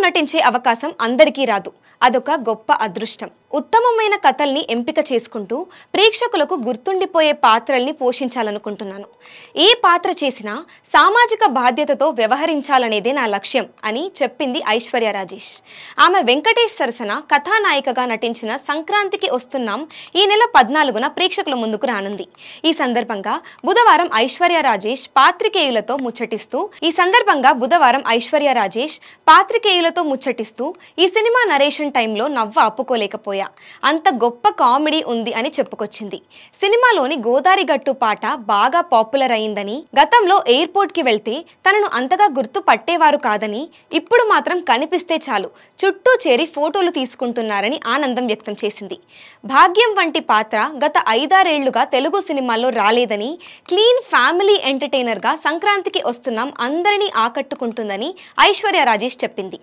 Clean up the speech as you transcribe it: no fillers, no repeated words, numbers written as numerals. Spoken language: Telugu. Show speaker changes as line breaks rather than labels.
నటించే అవకాశం అందరికీ రాదు. అదొక గొప్ప అదృష్టం. ఉత్తమమైన కథల్ని ఎంపిక చేసుకుంటూ ప్రేక్షకులకు గుర్తుండిపోయే పాత్రల్ని పోషించాలనుకుంటున్నాను. ఏ పాత్ర చేసినా సామాజిక బాధ్యతతో వ్యవహరించాలనేదే నా లక్ష్యం అని చెప్పింది ఐశ్వర్య రాజేష్. ఆమె వెంకటేష్ సరసన కథానాయికగా నటించిన సంక్రాంతికి వస్తున్నాం ఈ నెల 14న ప్రేక్షకుల ముందుకు రానుంది. ఈ సందర్భంగా బుధవారం ఐశ్వర్య రాజేష్ పాత్రికేయులతో ముచ్చటిస్తూ ఈ సినిమా నరేషన్ టైంలో నవ్వు ఆపుకోలేకపోయా, అంత గొప్ప కామెడీ ఉంది అని చెప్పుకొచ్చింది. సినిమాలోని గోదారి గట్టు పాట బాగా పాపులర్ అయిందని, గతంలో ఎయిర్పోర్ట్ కి వెళ్తే తనను అంతగా గుర్తు పట్టేవారు కాదని, ఇప్పుడు మాత్రం కనిపిస్తే చాలు చుట్టూ చేరి ఫోటోలు తీసుకుంటున్నారని ఆనందం వ్యక్తం చేసింది. భాగ్యం వంటి పాత్ర గత 5-6 ఏళ్లుగా తెలుగు సినిమాల్లో రాలేదని, క్లీన్ ఫ్యామిలీ ఎంటర్టైనర్ గా సంక్రాంతికి వస్తున్నాం అందరినీ ఆకట్టుకుంటుందని ఐశ్వర్య రాజేష్ చెప్పింది.